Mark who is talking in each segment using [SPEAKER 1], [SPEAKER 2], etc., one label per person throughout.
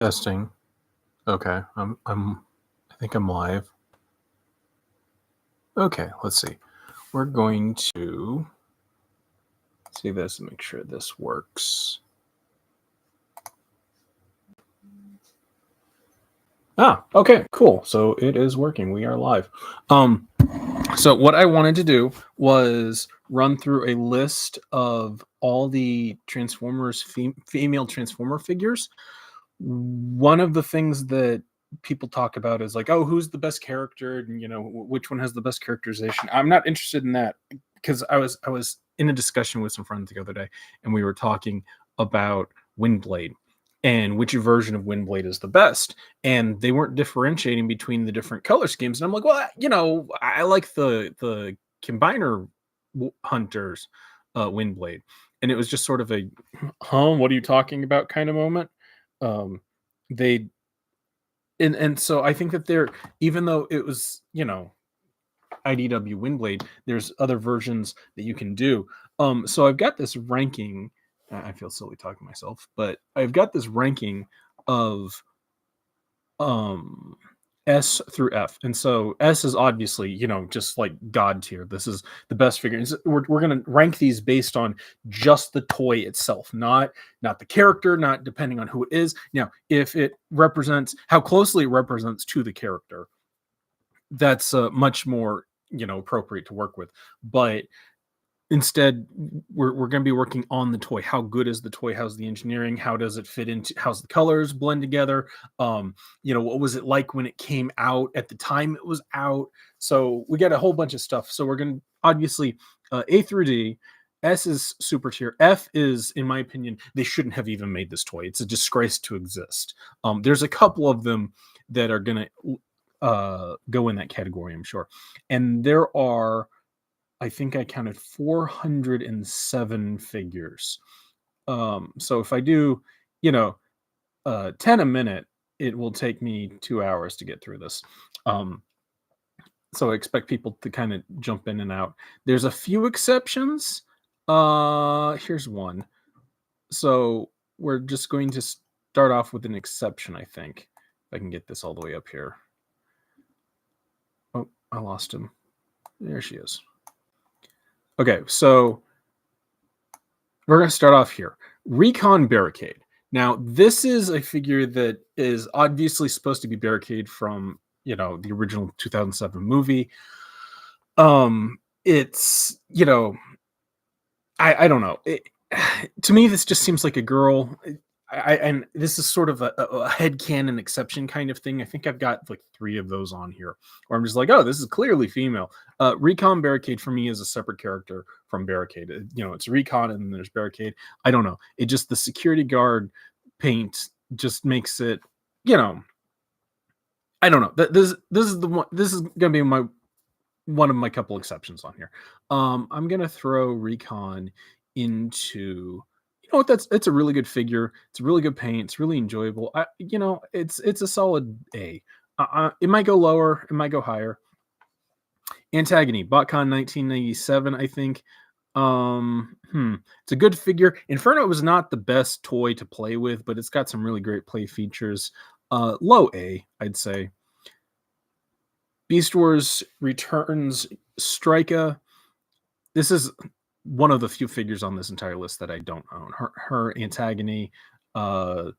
[SPEAKER 1] Testing. Okay. I think I'm live. Okay, let's see. We're going to see this and make sure this works. Okay, cool. So it is working. We are live. So what I wanted to do was run through a list of all the Transformers female Transformer figures. One of the things that people talk about is like, oh, who's the best character, and which one has the best characterization. I'm not interested in that because I was in a discussion with some friends the other day, and we were talking about Windblade and which version of Windblade is the best, and they weren't differentiating between the different color schemes. And I'm like, well, I like the combiner hunters Windblade, and it was just sort of a, what are you talking about kind of moment. They and so I think that they're, even though it was IDW Windblade, there's other versions that you can do. So I've got this ranking. I feel silly talking to myself, but I've got this ranking of S through F. And so S is obviously, just like God tier. This is the best figure. We're going to rank these based on just the toy itself, not the character, not depending on who it is. Now, if it represents how closely it represents to the character, that's much more, appropriate to work with. But instead, we're going to be working on the toy. How good is the toy? How's the engineering? How does it fit into, how's the colors blend together? What was it like when it came out at the time it was out? So we got a whole bunch of stuff. So we're going to obviously A through D. S is super tier. F is, in my opinion, they shouldn't have even made this toy. It's a disgrace to exist. There's a couple of them that are going to go in that category, I'm sure. And there are, I think I counted 407 figures. So if I do, 10 a minute, it will take me 2 hours to get through this. So I expect people to kind of jump in and out. There's a few exceptions. Here's one. So we're just going to start off with an exception, I think. If I can get this all the way up here. Oh, I lost him. There she is. Okay, so we're going to start off here. Recon Barricade. Now, this is a figure that is obviously supposed to be Barricade from, the original 2007 movie. It's, I don't know. To me, this just seems like a girl. And this is sort of a headcanon exception kind of thing. I think I've got like 3 of those on here where I'm just like, oh, this is clearly female. Recon Barricade for me is a separate character from Barricade. It's Recon and then there's Barricade. I don't know. It just, the security guard paint just makes it, I don't know. This is the one. This is gonna be one of my couple exceptions on here. I'm gonna throw Recon into, what, it's a really good figure. It's a really good paint. It's really enjoyable. It's a solid A. It might go lower. It might go higher. Antagony, BotCon 1997, I think. It's a good figure. Inferno was not the best toy to play with, but it's got some really great play features. Low A, I'd say. Beast Wars Returns Strika. This is one of the few figures on this entire list that I don't own. Her Antagony, Binal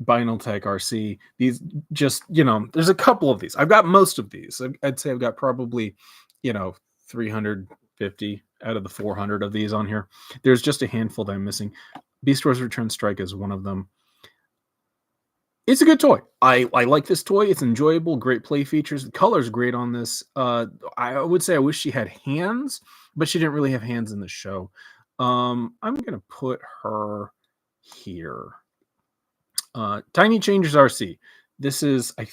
[SPEAKER 1] Tech RC. These just, there's a couple of these. I've got most of these. I'd say I've got probably, 350 out of the 400 of these on here. There's just a handful that I'm missing. Beast Wars Return Strike is one of them. It's a good toy. I like this toy. It's enjoyable, great play features. The color's great on this. I would say I wish she had hands, but she didn't really have hands in the show. I'm gonna put her here. Tiny Changers RC. This is, I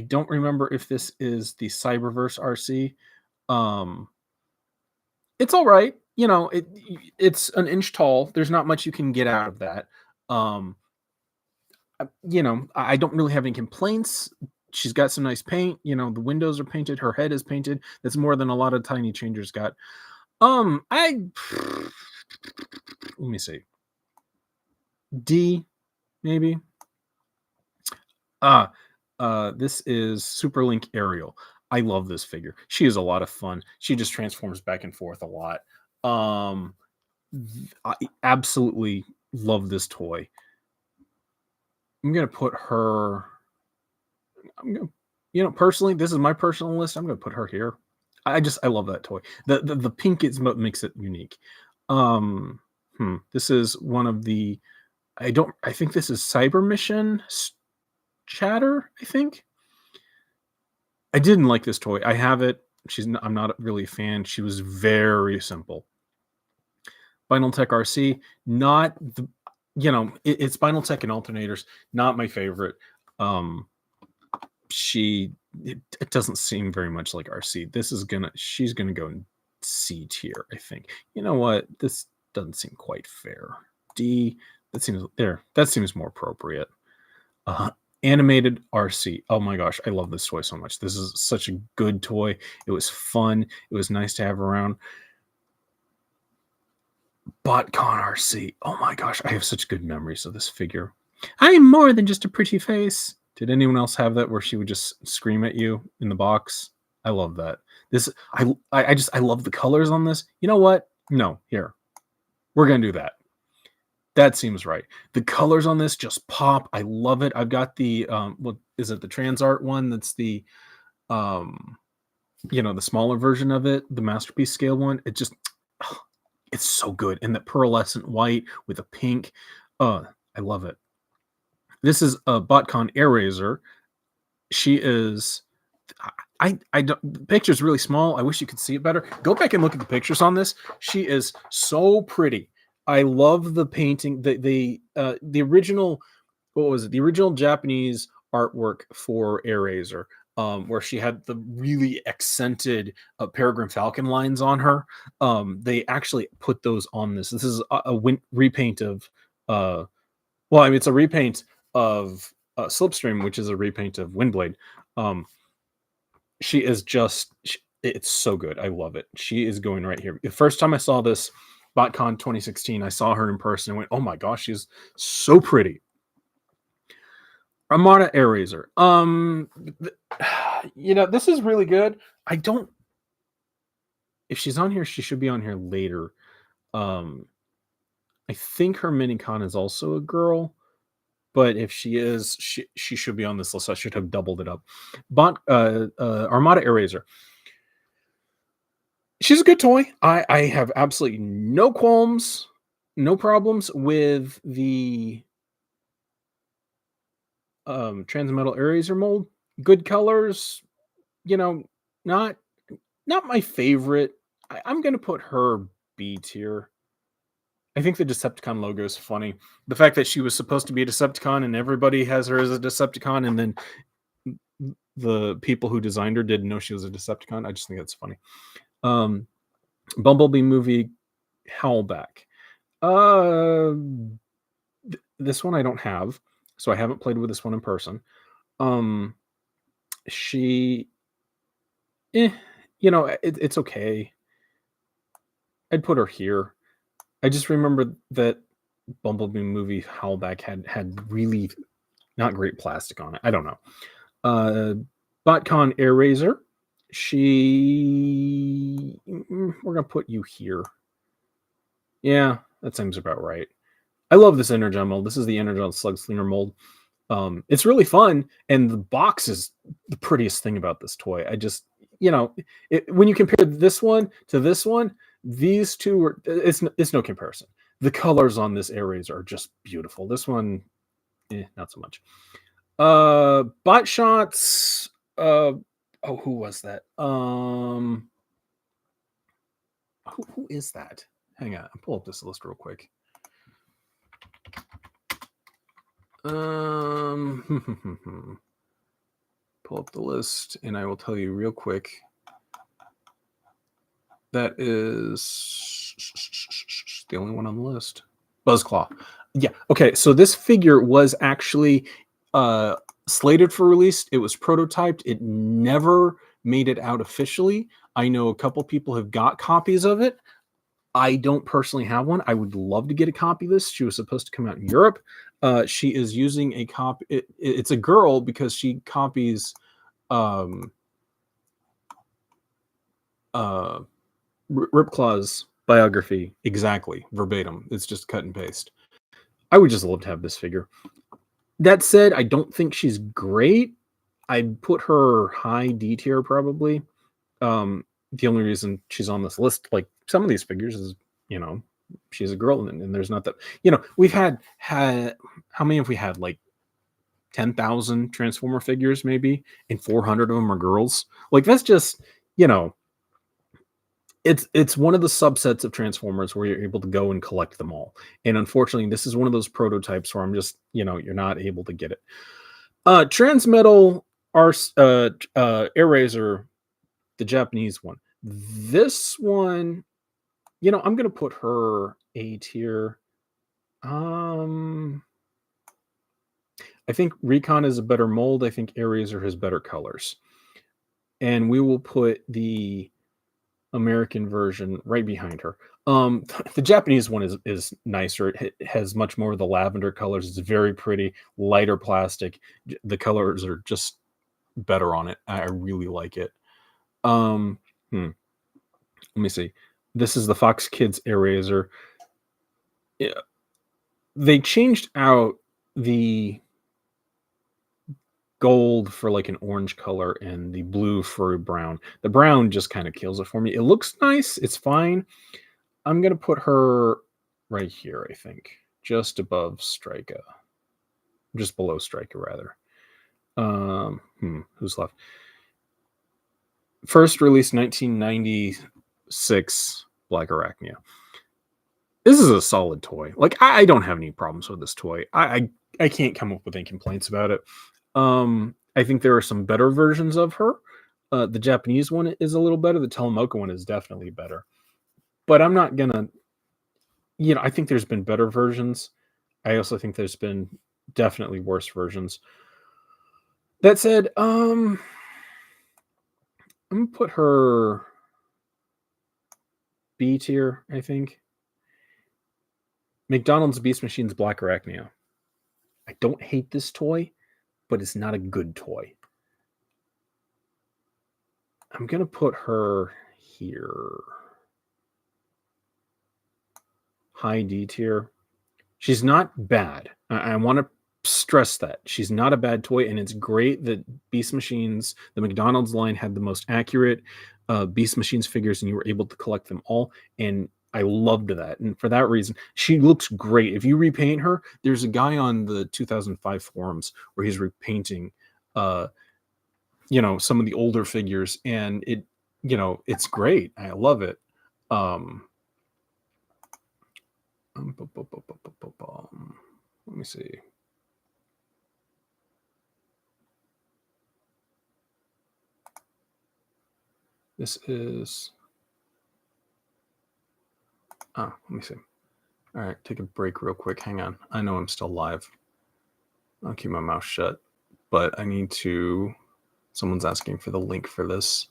[SPEAKER 1] don't remember if this is the Cyberverse RC. It's all right. It's an inch tall. There's not much you can get out of that. I don't really have any complaints. She's got some nice paint. The windows are painted. Her head is painted. That's more than a lot of Tiny Changers got. Let me see. D, maybe. Ah, this is Superlink Ariel. I love this figure. She is a lot of fun. She just transforms back and forth a lot. Um, I absolutely love this toy. I'm gonna put her. I'm gonna, personally, this is my personal list. I'm gonna put her here. I love that toy. The pink is what makes it unique. Um, this is one of the. I think this is Cyber Mission Chatter. I think I didn't like this toy. I have it. I'm not really a fan. She was very simple. Spinal Tech RC, not the, it's Spinal Tech and alternators, not my favorite. Um, she, it doesn't seem very much like RC. She's gonna go in C tier, I think. You know what? This doesn't seem quite fair. D, that seems more appropriate. Uh, Animated RC. Oh my gosh, I love this toy so much. This is such a good toy. It was fun. It was nice to have around. BotCon RC. Oh my gosh, I have such good memories of this figure. I am more than just a pretty face. Did anyone else have that where she would just scream at you in the box? I love that. I love the colors on this. You know what? No, here. We're gonna do that. That seems right. The colors on this just pop. I love it. I've got the what is it, the trans art one? That's the um the smaller version of it, the masterpiece scale one. It's so good. And the pearlescent white with a pink. I love it. This is a BotCon Eraser. She is I don't, the picture's really small. I wish you could see it better. Go back and look at the pictures on this. She is so pretty. I love the painting. The original, what was it? The original Japanese artwork for Eraser, where she had the really accented Peregrine Falcon lines on her. They actually put those on this. This is a repaint of, well, I mean, it's a repaint of Slipstream, which is a repaint of Windblade. Um, she is it's so good. I love it. She is going right here. The first time I saw this BotCon 2016, I saw her in person and went, oh my gosh, she's so pretty. Armada Eraser. This is really good. If she's on here, she should be on here later. I think her minicon is also a girl, but if she is, she should be on this list. I should have doubled it up. Armada Eraser. She's a good toy. I have absolutely no qualms, no problems with the Transmetal Eraser mold. Good colors, not my favorite. I'm gonna put her B tier. I think the Decepticon logo is funny. The fact that she was supposed to be a Decepticon and everybody has her as a Decepticon, and then the people who designed her didn't know she was a Decepticon. I just think that's funny. Bumblebee movie Howlback. This one I don't have, so I haven't played with this one in person. She, it's okay. I'd put her here. I just remember that Bumblebee movie Howlback had really not great plastic on it. I don't know. BotCon Eraser. We're gonna put you here. Yeah, that seems about right. I love this Energon mold. This is the Energon Slug Slinger mold. It's really fun, and the box is the prettiest thing about this toy. I just, when you compare this one to this one, these two are it's no comparison. The colors on this Eraser are just beautiful. This one, not so much. Bot shots. Who was that? Who is that? Hang on, I'll pull up this list real quick. Pull up the list, and I will tell you real quick. That is the only one on the list. Buzzclaw. Yeah. Okay. So this figure was actually slated for release. It was prototyped. It never made it out officially. I know a couple people have got copies of it. I don't personally have one. I would love to get a copy of this. She was supposed to come out in Europe. She is using a copy. It's a girl because she copies um, uh, Ripclaw's biography exactly verbatim. It's just cut and paste. I would just love to have this figure. That said, I don't think she's great. I'd put her high D tier probably. The only reason she's on this list, like some of these figures, is you know she's a girl, and there's not that. We've had how many have we had? Like 10,000 Transformer figures, maybe, and 400 of them are girls. Like that's just you know it's one of the subsets of Transformers where you're able to go and collect them all. And unfortunately, this is one of those prototypes where I'm just you're not able to get it. Transmetal Air Razor, the Japanese one. This one, I'm gonna put her A tier. I think Recon is a better mold. I think Air Razor has better colors, and we will put the American version right behind her. The Japanese one is nicer. It has much more of the lavender colors. It's very pretty, lighter plastic. The colors are just better on it. I really like it. Um, Let me see. This is the Fox Kids Air Razor. Yeah, they changed out the gold for like an orange color and the blue for a brown. The brown just kind of kills it for me. It looks nice. It's fine. I'm gonna put her right here, I think, just above Strika, just below Strika, rather. Who's left? First release 1996, Black Arachnia. This is a solid toy. Like I don't have any problems with this toy. I can't come up with any complaints about it. I think there are some better versions of her. The Japanese one is a little better. The Telemoka one is definitely better. But I'm not gonna I think there's been better versions. I also think there's been definitely worse versions. That said, I'm gonna put her B tier, I think. McDonald's Beast Machine's Black Arachnia. I don't hate this toy, but it's not a good toy. I'm gonna put her here. High D tier. She's not bad. I want to stress that she's not a bad toy, and it's great that Beast Machines, the McDonald's line, had the most accurate Beast Machines figures, and you were able to collect them all. And I loved that, and for that reason, she looks great. If you repaint her, there's a guy on the 2005 forums where he's repainting, some of the older figures, and it's great. I love it. Let me see. This is. Let me see. All right, take a break real quick. Hang on. I know I'm still live. I'll keep my mouth shut, but I need to. Someone's asking for the link for this.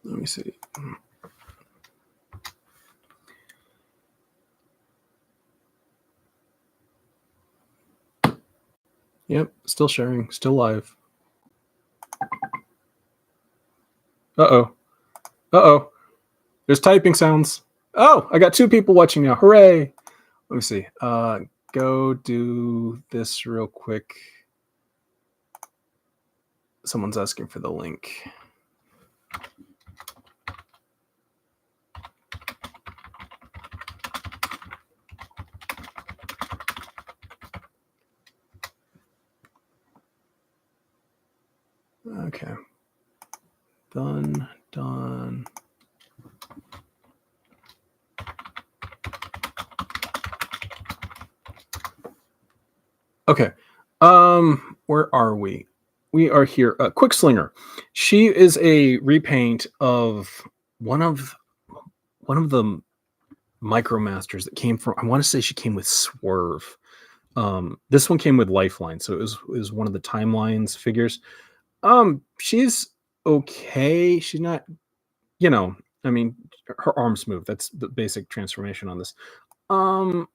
[SPEAKER 1] Let me see. Yep, still sharing, still live. Uh-oh. There's typing sounds. Oh, I got 2 people watching now. Hooray. Let me see. Go do this real quick. Someone's asking for the link. Okay. Done. Okay. Where are we? we are here. Quick Slinger. She is a repaint of one of one of the Micromasters that came from. I want to say she came with Swerve. This one came with Lifeline, so it was one of the Timelines figures. She's okay. She's not, you know, I mean, her arms move. That's the basic transformation on this. Um,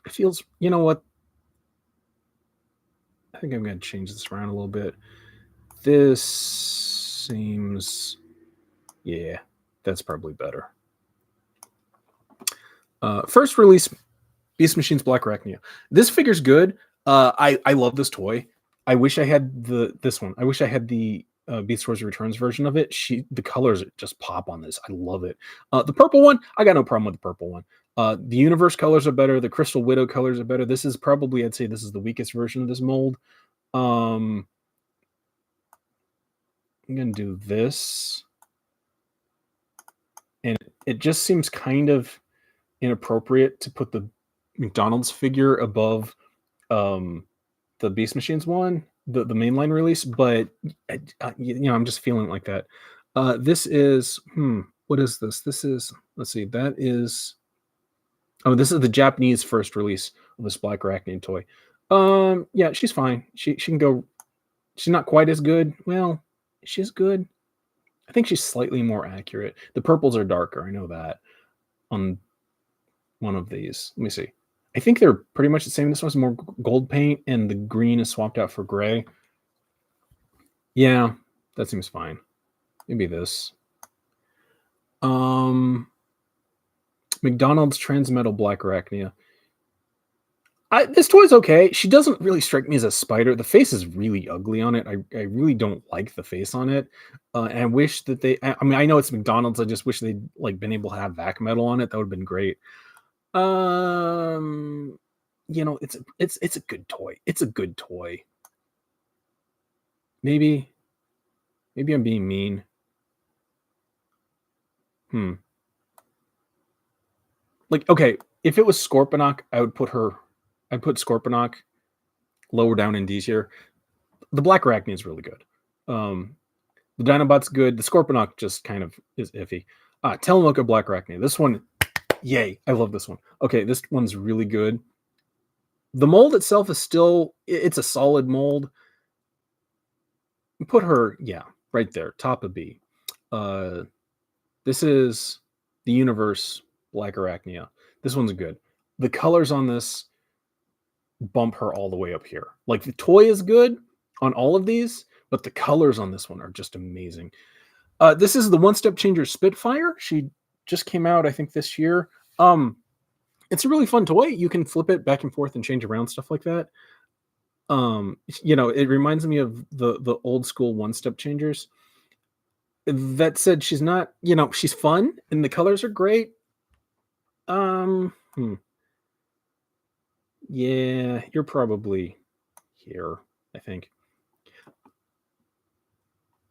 [SPEAKER 1] it feels, you know what? I think I'm going to change this around a little bit. This seems, yeah, that's probably better. First release, Beast Machine's Black Arachnia. This figure's good. I love this toy. I wish I had this one. I wish I had the Beast Wars Returns version of it. The colors just pop on this. I love it. The purple one, I got no problem with the purple one. The Universe colors are better. The Crystal Widow colors are better. This is probably, I'd say, this is the weakest version of this mold. I'm gonna do this, and it just seems kind of inappropriate to put the McDonald's figure above the Beast Machines one, the mainline release, but I'm just feeling like that. This is what is this? This is, let's see, that is, oh, this is the Japanese first release of this Black Arachnian toy. Yeah, she's fine. She can go. She's not quite as good. Well, she's good. I think she's slightly more accurate. The purples are darker. I know that on one of these. Let me see. I think they're pretty much the same. This one's more gold paint, and the green is swapped out for gray. Yeah, that seems fine. Maybe this. McDonald's Transmetal Black Arachnia. This toy's okay. She doesn't really strike me as a spider. The face is really ugly on it. I really don't like the face on it. And I wish that I mean, I know it's McDonald's. I just wish they'd like been able to have vac metal on it. That would have been great. It's a good toy. It's a good toy. Maybe I'm being mean. Like, okay, if it was Scorponok, I'd put Scorponok lower down in D tier. The Black Arachnia is really good. The Dinobot's good. The Scorponok just kind of is iffy. Telemoka Black Arachnia. This one, yay! I love this one. Okay, this one's really good. The mold itself is still, it's a solid mold. Put her, yeah, right there, top of B. This is the Universe Black Arachnia. This one's good. The colors on this bump her all the way up here. Like, the toy is good on all of these, but the colors on this one are just amazing. This is the One Step Changer Spitfire. She just came out, I think, this year. It's a really fun toy. You can flip it back and forth and change around, stuff like that. It reminds me of the old school One Step Changers. That said, she's not, she's fun and the colors are great. Yeah, you're probably here, I think.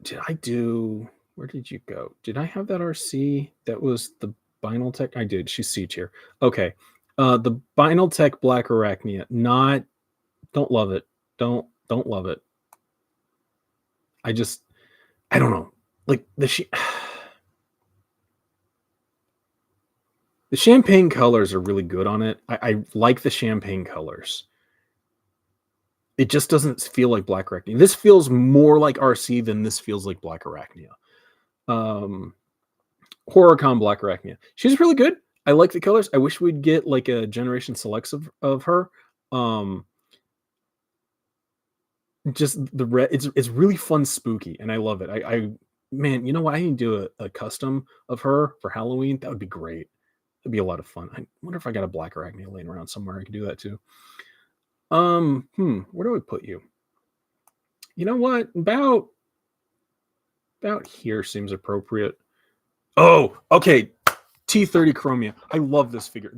[SPEAKER 1] Where did you go? Did I have that RC? That was the Vinyl Tech? I did. She's C tier. Okay. The Vinyl Tech Black Arachnia. Don't love it. Don't love it. I don't know. Like, the champagne colors are really good on it. I like the champagne colors. It just doesn't feel like Black Arachnia. This feels more like RC than this feels like Black Arachnia. Horrorcon Black Arachnia. She's really good. I like the colors. I wish we'd get like a Generation Selects of her. Just the red. It's really fun, spooky, and I love it. Man, you know what? I need to do a custom of her for Halloween. That would be great. It'd be a lot of fun. I wonder if I got a Black Arachnia laying around somewhere. I could do that too. Where do I put you? You know what? About here seems appropriate. Oh, okay. T30 Chromia. I love this figure.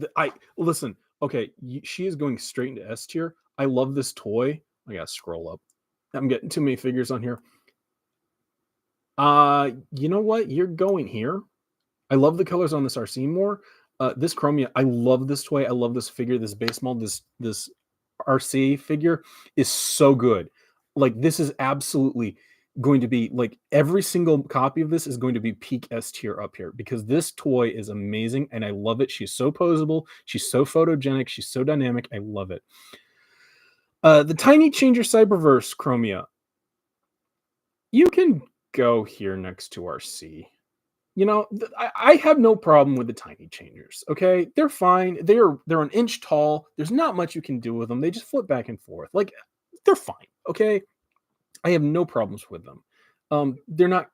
[SPEAKER 1] Listen. Okay, she is going straight into S tier. I love this toy. I gotta scroll up. I'm getting too many figures on here. You know what? You're going here. I love the colors on this RC more. This Chromia, I love this toy. I love this figure. This base mold, this RC figure is so good. Like, this is absolutely going to be like every single copy of this is going to be peak S tier up here because this toy is amazing and I love it. She's so posable, she's so photogenic, she's so dynamic. I love it. The Tiny Changer Cyberverse Chromia. You can go here next to our C. You know, I have no problem with the tiny changers. Okay, they're fine. They're an inch tall. There's not much you can do with them. They just flip back and forth. Like they're fine. Okay, I have no problems with them. They're not.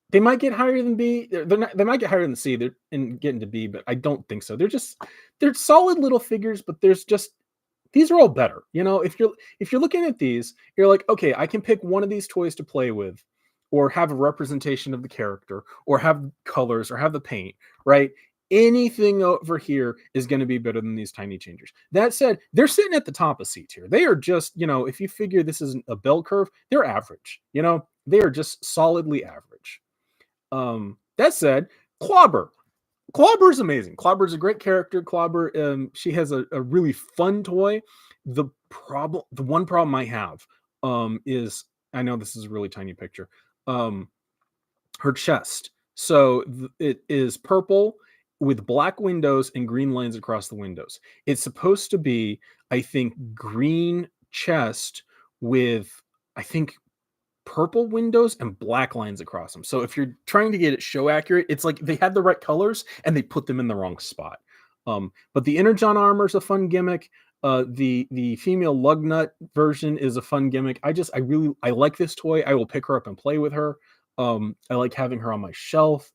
[SPEAKER 1] They might get higher than B. They're not. They might get higher than C. They're and get into B, but I don't think so. They're solid little figures, but there's just these are all better. You know, if you're looking at these, you're like, okay, I can pick one of these toys to play with, or have a representation of the character, or have colors, or have the paint, right? Anything over here is going to be better than these tiny changers. That said, they're sitting at the top of C tier. They are just, you know, if you figure this is a bell curve, they're average. You know, they are just solidly average. That said, Clobber. Clobber is amazing. Clobber is a great character. Clobber, she has a really fun toy. The one problem I have, is I know this is a really tiny picture. Her chest. So it is purple with black windows and green lines across the windows. It's supposed to be, I think, green chest with, I think, purple windows and black lines across them. So if you're trying to get it show accurate, it's like they had the right colors and they put them in the wrong spot. But the Energon armor is a fun gimmick. The female Lugnut version is a fun gimmick. I like this toy. I will pick her up and play with her. I like having her on my shelf.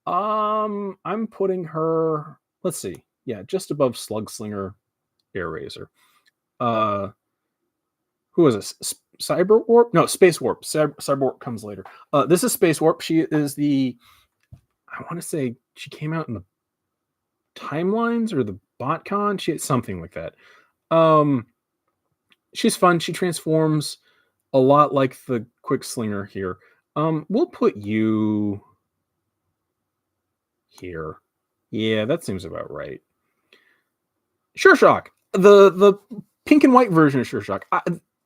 [SPEAKER 1] I'm putting her, let's see, yeah, just above Slugslinger Air Razor. Who is this? Cyber Warp? No, Space Warp. Cyber Warp comes later. This is Space Warp. She is I want to say she came out in the timelines or the BotCon. She something like that. She's fun. She transforms a lot like the Quick Slinger here. We'll put you here. Yeah, that seems about right. Sure Shock. The pink and white version of Sure Shock.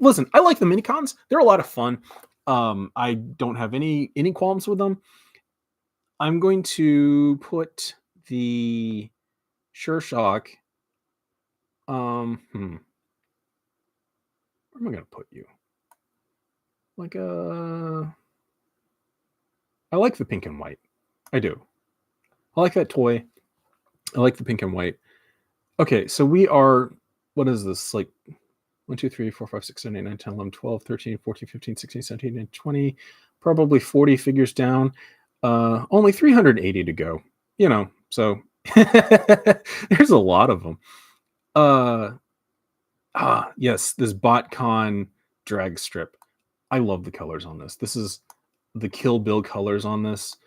[SPEAKER 1] Listen, I like the minicons. They're a lot of fun. I don't have any qualms with them. I'm going to put the Sure Shock. Where am I going to put you? Like I like the pink and white. I do. I like that toy. I like the pink and white. Okay, so we are, what is this? Like 1, 2, 3, 4, 5, 6, 7, 8, 9, 10, 11, 12, 13, 14, 15, 16, 17, and 20. Probably 40 figures down. Only 380 to go. You know, so there's a lot of them. Yes, this BotCon drag strip. I love the colors on this. This is the Kill Bill colors on this.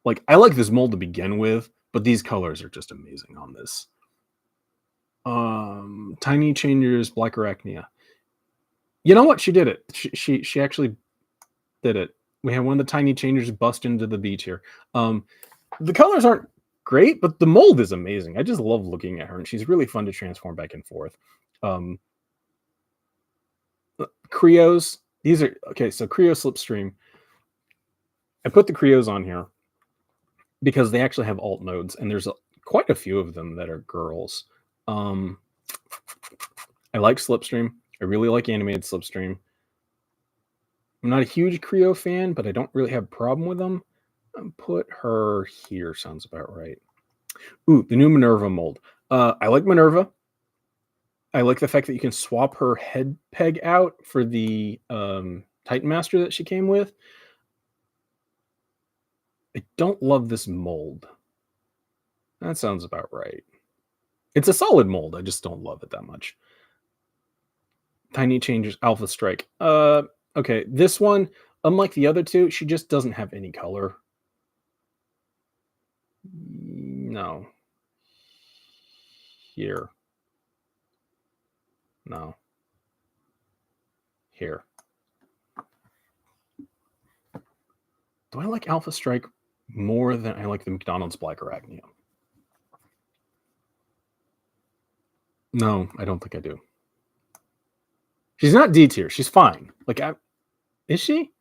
[SPEAKER 1] Like, I like this mold to begin with, but these colors are just amazing on this. Tiny Changers, Black Arachnia. You know what? She did it. She actually did it. We have one of the Tiny Changers bust into the beach here. The colors aren't great, but the mold is amazing. I just love looking at her, and she's really fun to transform back and forth. Creos. These are okay. So Creo Slipstream. I put the Creos on here because they actually have alt nodes, and there's quite a few of them that are girls. I like Slipstream. I really like animated Slipstream. I'm not a huge Creo fan, but I don't really have a problem with them. Put her here. Sounds about right. Ooh, the new Minerva mold. I like Minerva. I like the fact that you can swap her head peg out for the Titan Master that she came with. I don't love this mold. That sounds about right. It's a solid mold. I just don't love it that much. Tiny Changers Alpha Strike. Okay, this one, unlike the other two, she just doesn't have any color. No. Here. No. Here. Do I like Alpha Strike more than I like the McDonald's Black Arachnia? No, I don't think I do. She's not D tier. She's fine. Like, is she?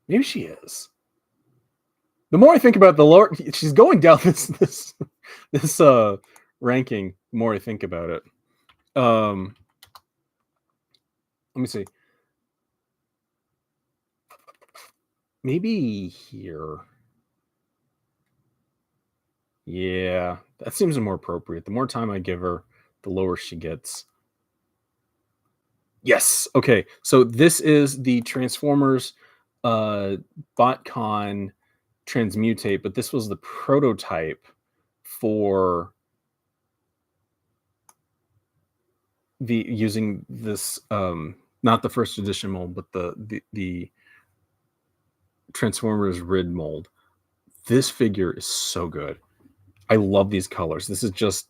[SPEAKER 1] Maybe she is. The more I think about it, the lower she's going down this ranking. The more I think about it. Let me see. Maybe here. Yeah, that seems more appropriate. The more time I give her, the lower she gets. Yes. Okay. So this is the Transformers BotCon Transmutate, but this was the prototype for the using this not the first edition mold, but the Transformers Rid mold. This figure is so good. I love these colors. This is just,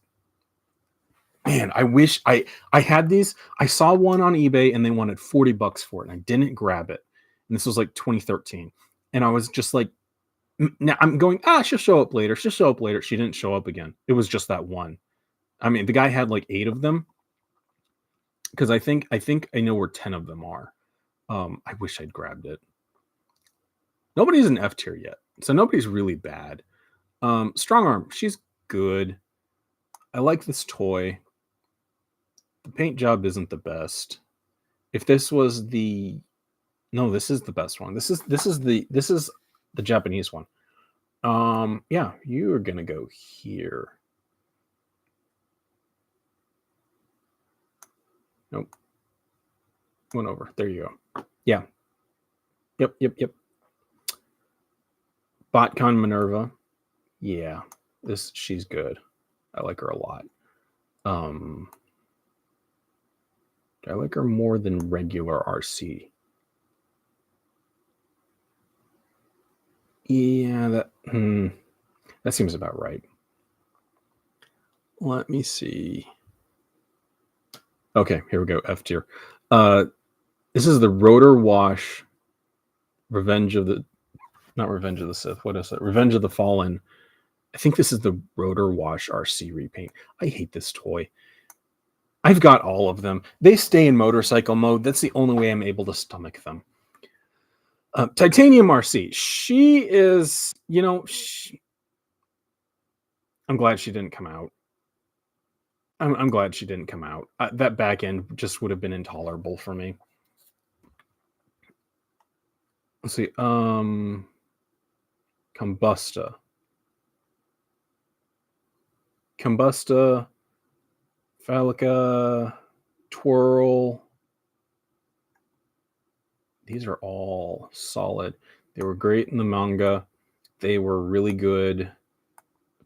[SPEAKER 1] man, I wish I had these. I saw one on eBay and they wanted $40 for it, and I didn't grab it. And this was like 2013. And I was just like, now I'm going, she'll show up later. She'll show up later. She didn't show up again. It was just that one. I mean, the guy had like 8 of them. Because I think I know where 10 of them are. I wish I'd grabbed it. Nobody's in F tier yet. So nobody's really bad. Strong Arm, she's good. I like this toy. The paint job isn't the best. If this was the this is the best one. This is the Japanese one. Yeah, you are gonna go here. Nope. Went over. There you go. Yeah. Yep. BotCon Minerva. Yeah. She's good. I like her a lot. I like her more than regular RC. Yeah, that seems about right. Let me see. Okay, here we go. F tier. This is the Rotor Wash not Revenge of the Sith. What is it? Revenge of the Fallen. I think this is the Rotor Wash RC repaint. I hate this toy. I've got all of them. They stay in motorcycle mode. That's the only way I'm able to stomach them. Titanium RC. She is, I'm glad she didn't come out. I'm glad she didn't come out. That back end just would have been intolerable for me. Let's see. Combusta, Phalica, Twirl. These are all solid. They were great in the manga. They were really good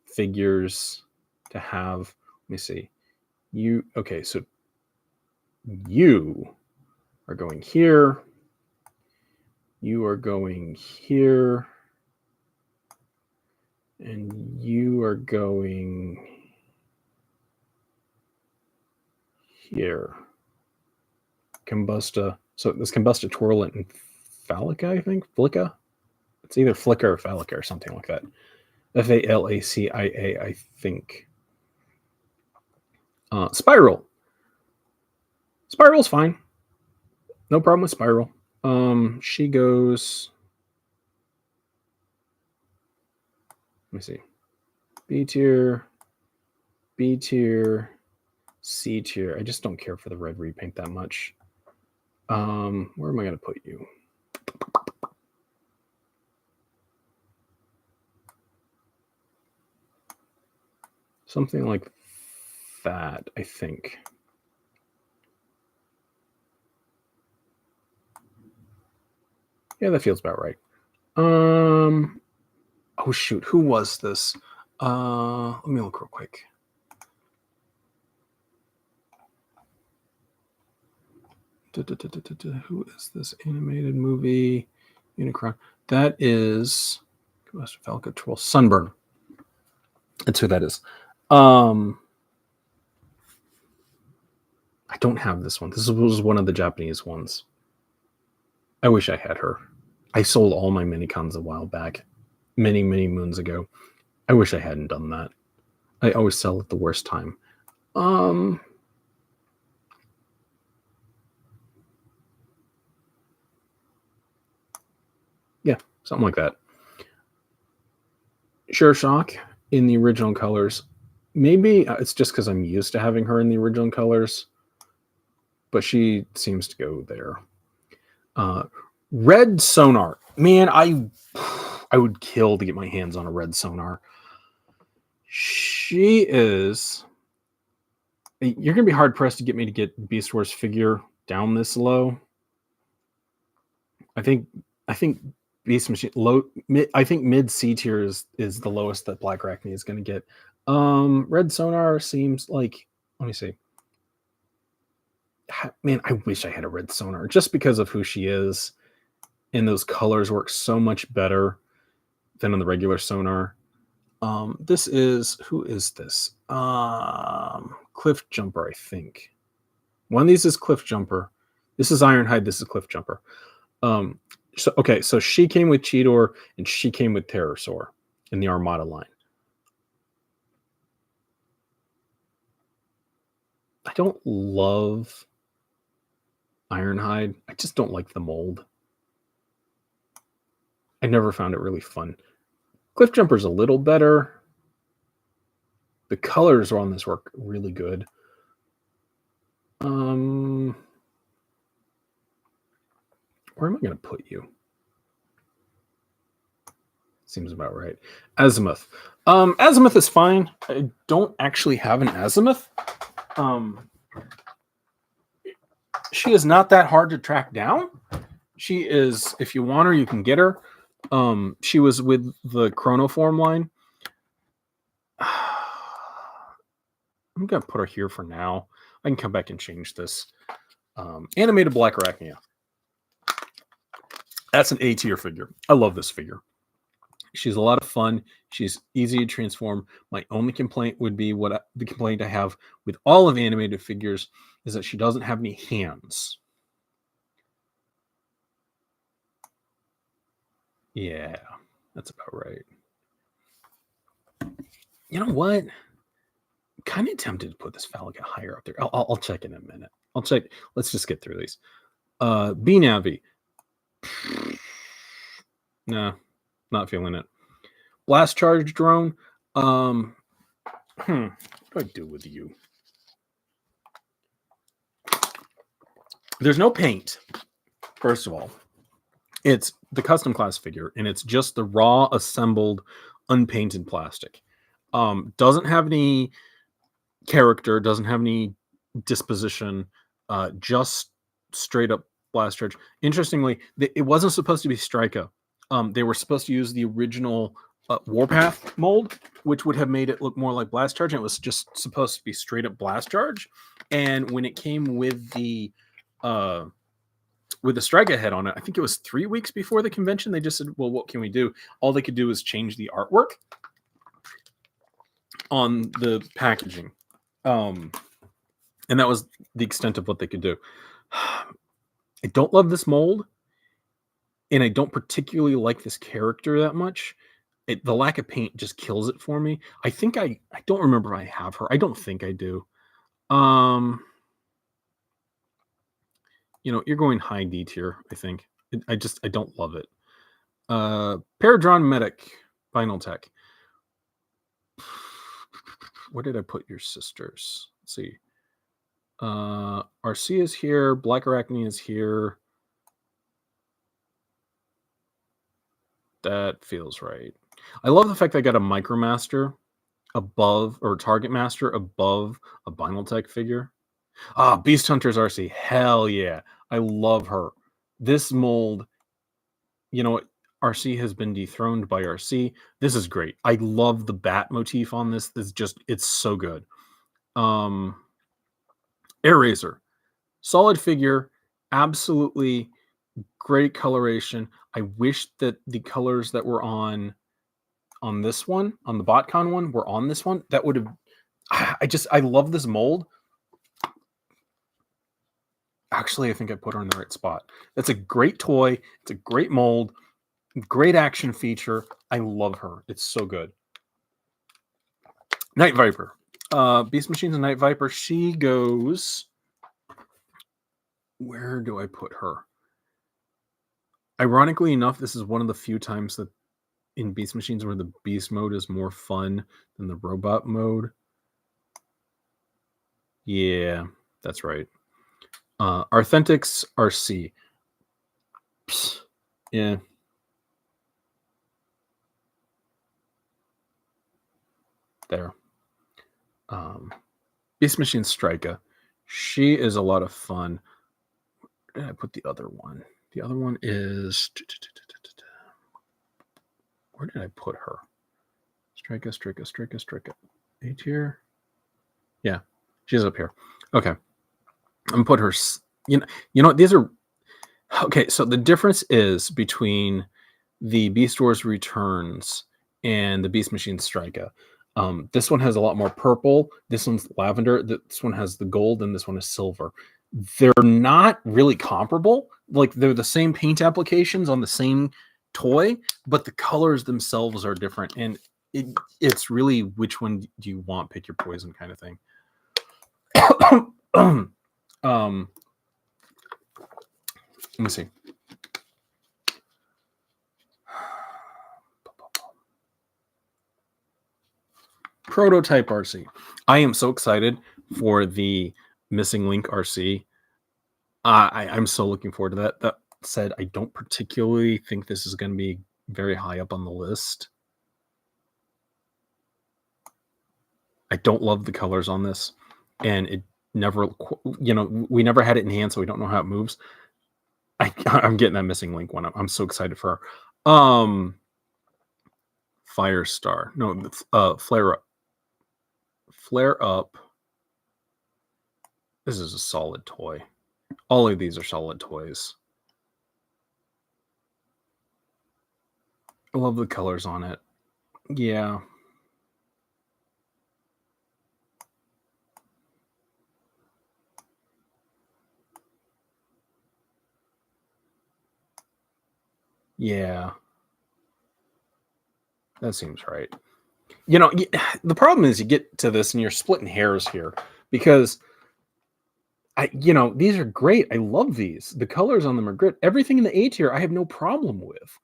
[SPEAKER 1] figures to have. Let me see. Okay, so you are going here. You are going here. And you are going here. Combusta. So this Combusta, Twirl, and Phalica, I think. Flicka? It's either Flicker or Phalica or something like that. Falacia, I think. Spiral. Spiral's fine. No problem with Spiral. She goes. Let me see. B tier, C tier. I just don't care for the red repaint that much. Where am I going to put you? Something like that, I think. Yeah, that feels about right. Oh shoot, who was this? Let me look real quick. Who is this animated movie? Unicron. That is Falco Troll Sunburn. That's who that is. I don't have this one. This was one of the Japanese ones. I wish I had her. I sold all my minicons a while back, many moons ago. I wish I hadn't done that. I always sell at the worst time. something like that. Sure Shock in the original colors. Maybe it's just because I'm used to having her in the original colors, but she seems to go there. Red Sonar. Man, I would kill to get my hands on a Red Sonar. She is. You're gonna be hard pressed to get me to get Beast Wars figure down this low. I think Beast Machine low mid. I think mid C tier is the lowest that Black Arachne is going to get. Red Sonar seems like. Let me see. Man, I wish I had a Red Sonar just because of who she is, and those colors work so much better than on the regular Sonar. This is who is this? Cliff Jumper, I think. One of these is Cliff Jumper. This is Ironhide. This is Cliff Jumper. So she came with Cheetor and she came with Terrorsaur in the Armada line. I don't love Ironhide. I just don't like the mold. I never found it really fun. Cliff Jumper's a little better. The colors on this work really good. Where am I going to put you? Seems about right. Azimuth. Azimuth is fine. I don't actually have an Azimuth. She is not that hard to track down. She is, if you want her, you can get her. She was with the Chronoform line. I'm going to put her here for now. I can come back and change this. Animated Black Arachnia. That's an A tier figure. I love this figure. She's a lot of fun. She's easy to transform. My only complaint would be the complaint I have with all of animated figures is that she doesn't have any hands. Yeah, that's about right. You know what? I'm kind of tempted to put this Falaga higher up there. I'll check in a minute. I'll check. Let's just get through these. B-Navi. Nah, not feeling it. Blast Charge Drone. What do I do with you? There's no paint, first of all. It's the custom class figure, and it's just the raw, assembled, unpainted plastic. Doesn't have any character, doesn't have any disposition, just straight up blast charge. Interestingly, it wasn't supposed to be Strika. They were supposed to use the original Warpath mold, which would have made it look more like blast charge, and it was just supposed to be straight up blast charge. And when it came with the Strika head on it, I think it was 3 weeks before the convention, they just said, well, what can we do? All they could do is change the artwork on the packaging. And that was the extent of what they could do. I don't love this mold, and I don't particularly like this character that much. The lack of paint just kills it for me. I think I don't remember if I have her. I don't think I do. You're going high D tier, I think. I don't love it. Paradron Medic, Vinyl Tech. Where did I put your sisters? Let's see. RC is here. Black Arachne is here. That feels right. I love the fact that I got a Micromaster above, or Target Master above a Vinyl Tech figure. Beast Hunters RC. Hell yeah. I love her. This mold, RC has been dethroned by RC. This is great. I love the bat motif on this. It's so good. Air Razor. Solid figure. Absolutely great coloration. I wish that the colors that were on this one, on the BotCon one, were on this one. That would have... I love this mold. Actually, I think I put her in the right spot. That's a great toy. It's a great mold. Great action feature. I love her. It's so good. Night Viper. Beast Machines and Night Viper. She goes... Where do I put her? Ironically enough, this is one of the few times that in Beast Machines where the Beast mode is more fun than the robot mode. Yeah, that's right. Arthentics are C. Psst. Yeah. There. Beast Machine Strika. She is a lot of fun. Where did I put the other one? The other one is... Where did I put her? Strika. A tier? Yeah, she's up here. Okay. I'm gonna put her... You know, these are... Okay, so the difference is between the Beast Wars Returns and the Beast Machine Strika. This one has a lot more purple. This one's lavender. This one has the gold, and this one is silver. They're not really comparable. Like, they're the same paint applications on the same toy, but the colors themselves are different. And it's really which one do you want? Pick your poison kind of thing. Let me see. Prototype RC. I am so excited for the Missing Link RC. I'm so looking forward to that. That said, I don't particularly think this is going to be very high up on the list. I don't love the colors on this, and it never, we never had it in hand, so we don't know how it moves. I'm getting that Missing Link one. I'm so excited for her. Firestar. No, Flare Up. Flare Up. This is a solid toy. All of these are solid toys. I love the colors on it. Yeah. Yeah. That seems right. The problem is you get to this and you're splitting hairs here because these are great. I love these. The colors on them are great. Everything in the A tier I have no problem with.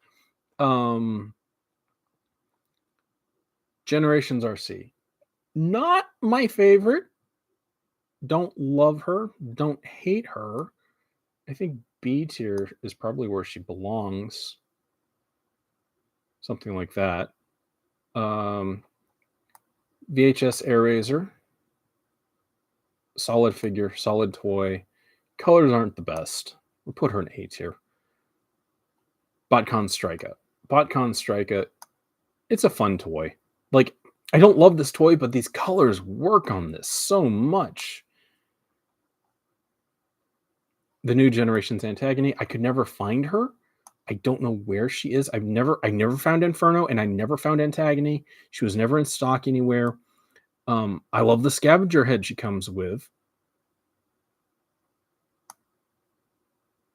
[SPEAKER 1] Generations RC. Not my favorite. Don't love her. Don't hate her. I think B tier is probably where she belongs. Something like that. VHS Air Razor. Solid figure, solid toy. Colors aren't the best. We'll put her in A tier. BotCon Strika. It's a fun toy. Like, I don't love this toy, but these colors work on this so much. The New Generation's Antagony. I could never find her. I don't know where she is. I never found Inferno, and I never found Antagony. She was never in stock anywhere. I love the scavenger head she comes with.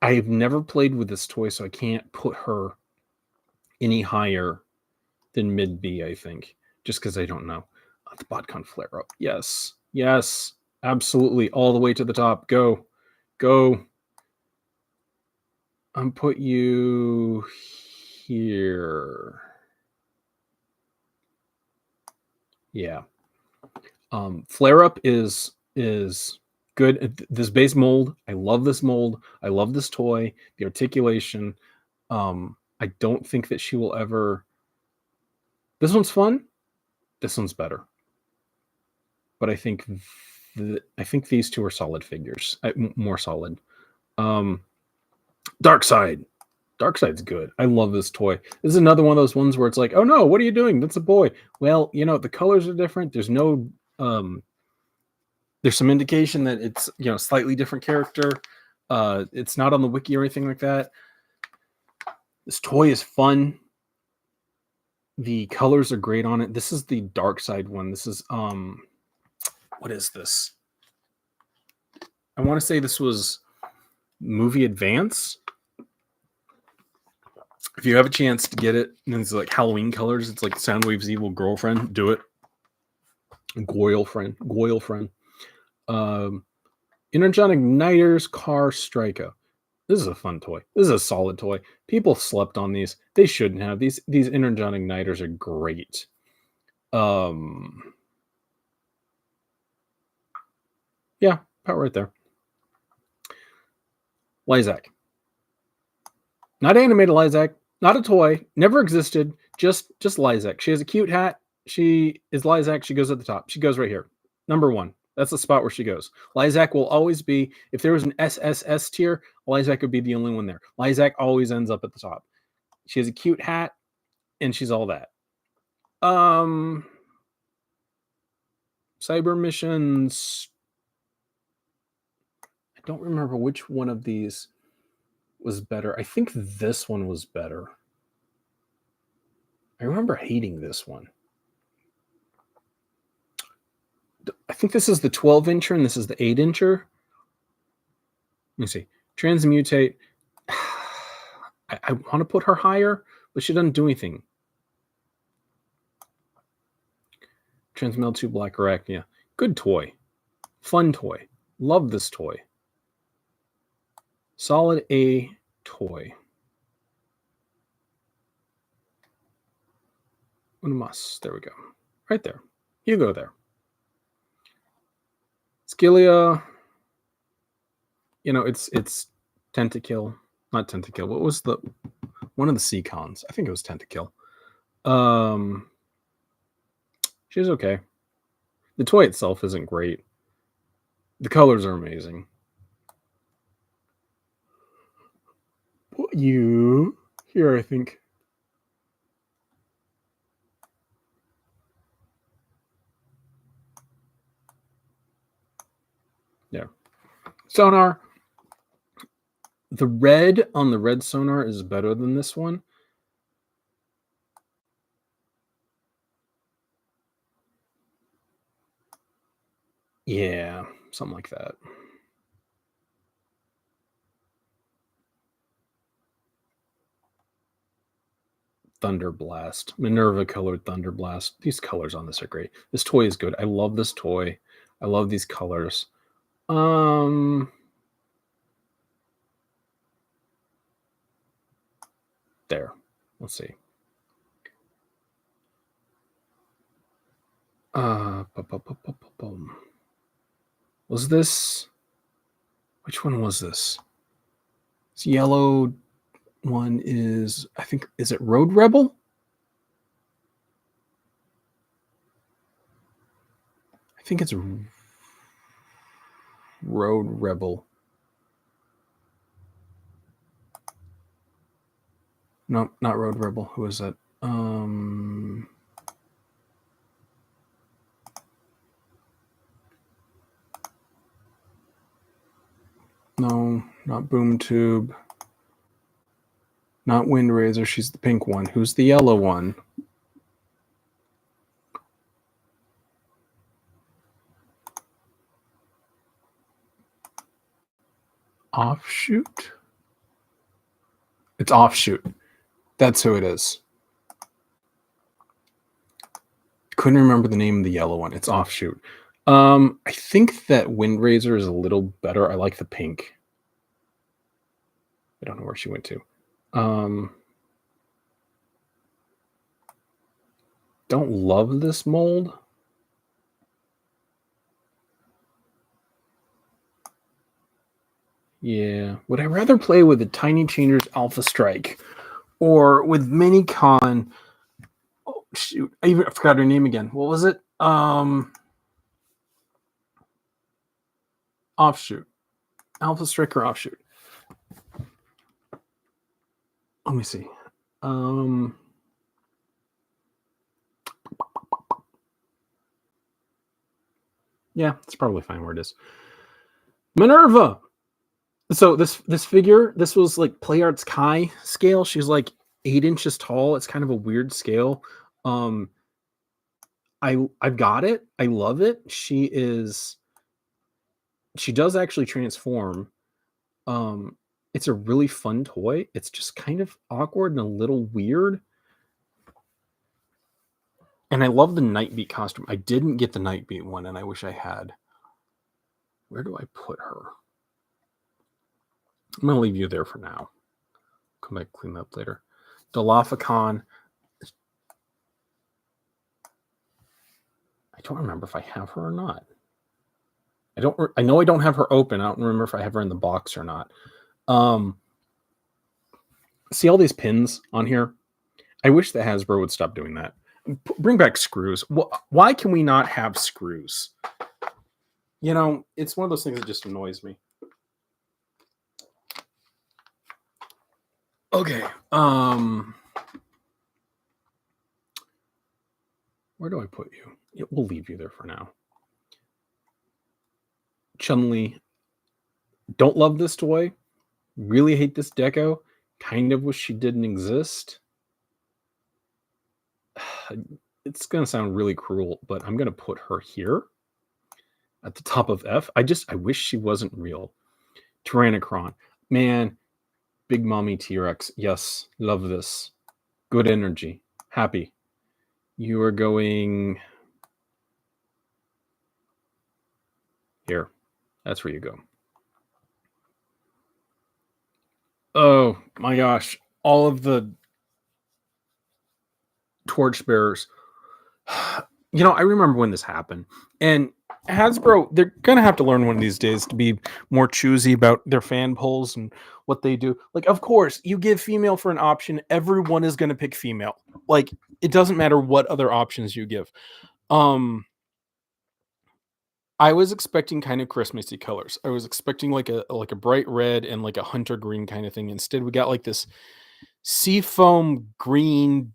[SPEAKER 1] I've never played with this toy, so I can't put her any higher than mid B, I think, just because I don't know. The BotCon Flare Up. Yes, absolutely. All the way to the top. Go. Put you here. Yeah. Flare Up is good. This base mold, I love this mold. I love this toy. The articulation. I don't think that she will ever. This one's fun. This one's better. But I think these two are solid figures. More solid. Darkseid's good. I love this toy. This is another one of those ones where it's like, oh no, what are you doing? That's a boy. Well, the colors are different. There's no there's some indication that it's slightly different character. It's not on the wiki or anything like that. This toy is fun. The colors are great on it. This is the Darkseid one. This is what is this? I want to say this was Movie Advance. If you have a chance to get it, and it's like Halloween colors, it's like Soundwave's evil girlfriend. Do it. Goyle friend. Energon Igniter's Car Strika. This is a fun toy. This is a solid toy. People slept on these. They shouldn't have. These energon igniters are great. Yeah, about right there. Lyzak. Not animated Lyzak, not a toy, never existed, just Lyzak. She has a cute hat. She is Lyzak. She goes at the top. She goes right here. Number one. That's the spot where she goes. Lyzak will always be, if there was an SSS tier, Lyzak would be the only one there. Lyzak always ends up at the top. She has a cute hat, and she's all that. Cyber missions. I don't remember which one of these was better. I think this one was better. I remember hating this one. I think this is the 12-incher and this is the 8-incher. Let me see. Transmutate. I want to put her higher, but she doesn't do anything. Transmeld 2 Black Arachnia. Good toy. Fun toy. Love this toy. Solid A toy. Unamas. There we go. Right there. You go there. Scylla. You know, it's Tentakill. Not Tentakill. What was the one of the Seacons? I think it was Tentakill. She's okay. The toy itself isn't great. The colors are amazing. Put you here, I think. Yeah. Sonar. The red on the red sonar is better than this one. Yeah, something like that. Thunderblast. Minerva colored Thunderblast. These colors on this are great. This toy is good. I love this toy. I love these colors. There. Let's see. Was this? Which one was this? This yellow one is, I think, is it Road Rebel? I think it's Road Rebel. No, not Road Rebel. Who is that? No, not Boom Tube. Not Wind Razor. She's the pink one. Who's the yellow one? Offshoot? It's Offshoot. That's who it is. Couldn't remember the name of the yellow one. It's Offshoot. I think that Wind Razor is a little better. I like the pink. I don't know where she went to. Don't love this mold. Yeah. Would I rather play with the Tiny Changers Alpha Strike or with Minicon? Oh, shoot. I forgot her name again. What was it? Offshoot. Alpha Strike or Offshoot? Let me see. Yeah, it's probably fine where it is. Minerva. So this figure, this was like Play Arts Kai scale. She's like 8 inches tall. It's kind of a weird scale. I've got it. I love it. She does actually transform. It's a really fun toy. It's just kind of awkward and a little weird. And I love the Nightbeat costume. I didn't get the Nightbeat one, and I wish I had. Where do I put her? I'm gonna leave you there for now. Come back, clean that up later. Dilophocan. I don't remember if I have her or not. I know I don't have her open. I don't remember if I have her in the box or not. See all these pins on here? I wish that Hasbro would stop doing that. Bring back screws. Why can we not have screws? You know, it's one of those things that just annoys me. Okay. Where do I put you? We'll leave you there for now. Chun-Li. Don't love this toy. Really hate this deco. Kind of wish she didn't exist. It's going to sound really cruel, but I'm going to put her here at the top of F. I wish she wasn't real. Tyrannicron. Man, Big Mommy T-Rex. Yes, love this. Good energy. Happy. You are going here. That's where you go. Oh my gosh. All of the torchbearers. You know, I remember when this happened. And Hasbro, they're going to have to learn one of these days to be more choosy about their fan polls and what they do. Like, of course, you give female for an option, everyone is going to pick female. Like, it doesn't matter what other options you give. I was expecting kind of Christmassy colors. I was expecting like a bright red and like a hunter green kind of thing. Instead, we got like this seafoam green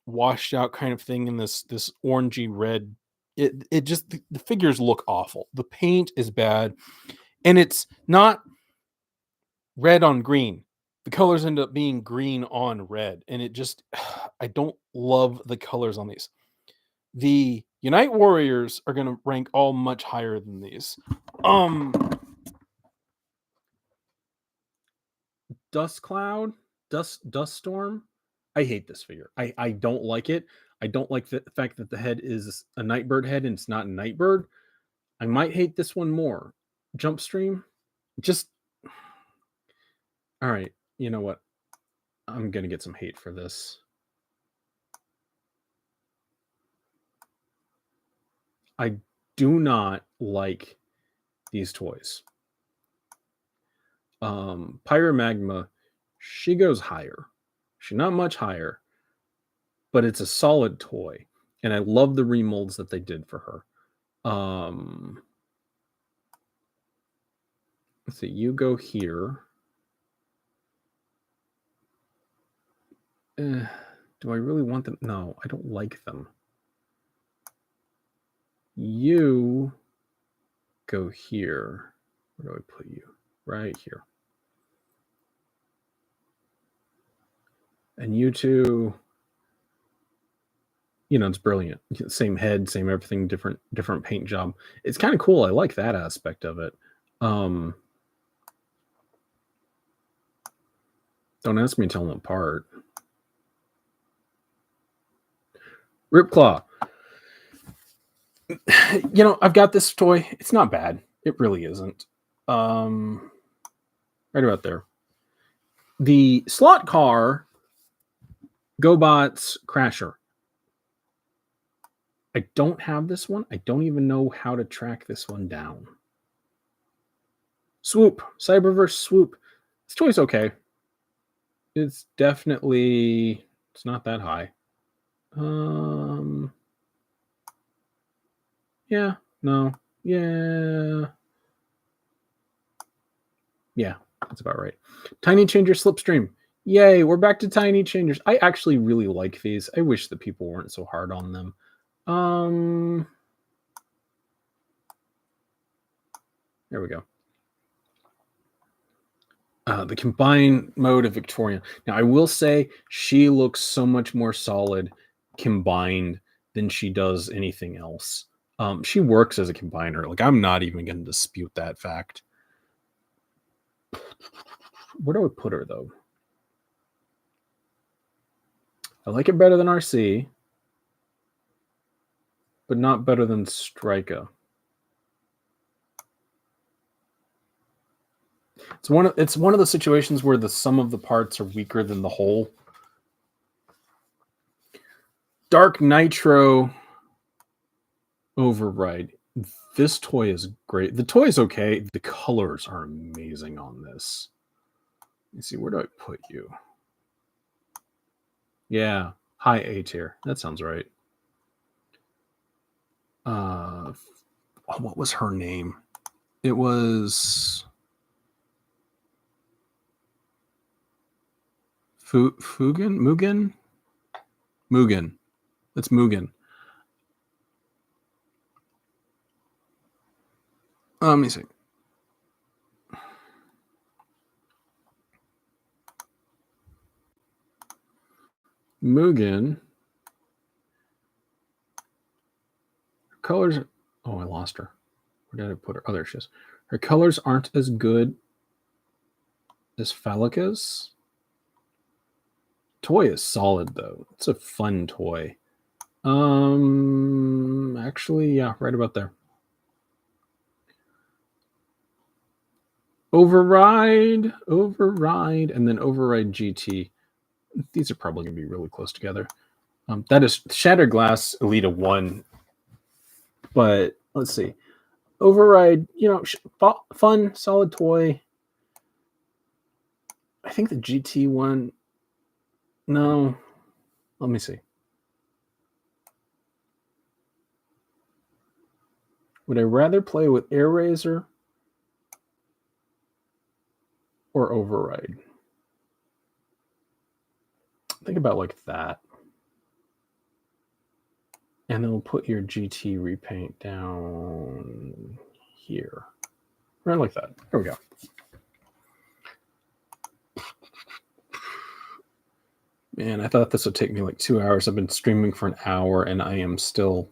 [SPEAKER 1] washed out kind of thing in this orangey red. It just the figures look awful. The paint is bad, and it's not red on green. The colors end up being green on red, and it just I don't love the colors on these. The Unite Warriors are going to rank all much higher than these. Dust Cloud, Dust Storm. I hate this figure. I don't like it. I don't like the fact that the head is a Nightbird head and it's not a Nightbird. I might hate this one more. Jump Stream. Just all right. You know what? I'm gonna get some hate for this. I do not like these toys. Pyromagma, she goes higher. She's not much higher, but it's a solid toy, and I love the remolds that they did for her. Let's see, you go here. Do I really want them? No, I don't like them. You go here. Where do I put you? Right here. And you two, you know, it's brilliant. Same head, same everything, different paint job. It's kind of cool. I like that aspect of it. Don't ask me to tell them apart. Ripclaw. You know, I've got this toy. It's not bad. It really isn't. Right about there. The slot car, GoBots Crasher. I don't have this one. I don't even know how to track this one down. Swoop. Cyberverse Swoop. This toy's okay. It's definitely... It's not that high. Yeah. No. Yeah. Yeah. That's about right. Tiny Changer Slipstream. Yay, we're back to Tiny Changers. I actually really like these. I wish that people weren't so hard on them. There we go. The combined mode of Victorian. Now, I will say she looks so much more solid combined than she does anything else. She works as a combiner. Like, I'm not even going to dispute that fact. Where do I put her, though? I like it better than RC, but not better than Strika. It's one of those situations where the sum of the parts are weaker than the whole. Dark Nitro Override. This toy is great. The toy is okay. The colors are amazing on this. Let me see, where do I put you? Yeah, high A tier. That sounds right. What was her name? It was Mugen. It's Mugen. Let me see. Mugen. Colors. Oh, I lost her. Where did I put her? Oh, there she is. Her colors aren't as good as Phallica's. Toy is solid though. It's a fun toy. Actually, yeah, right about there. Override, and then Override GT. These are probably going to be really close together. That is Shattered Glass Elita 1. But let's see. Override, fun, solid toy. I think the GT one. No. Let me see. Would I rather play with Air Razor or Override? Think about like that. And then we'll put your GT repaint down here. Right like that. There we go. Man, I thought this would take me like 2 hours. I've been streaming for an hour and I am still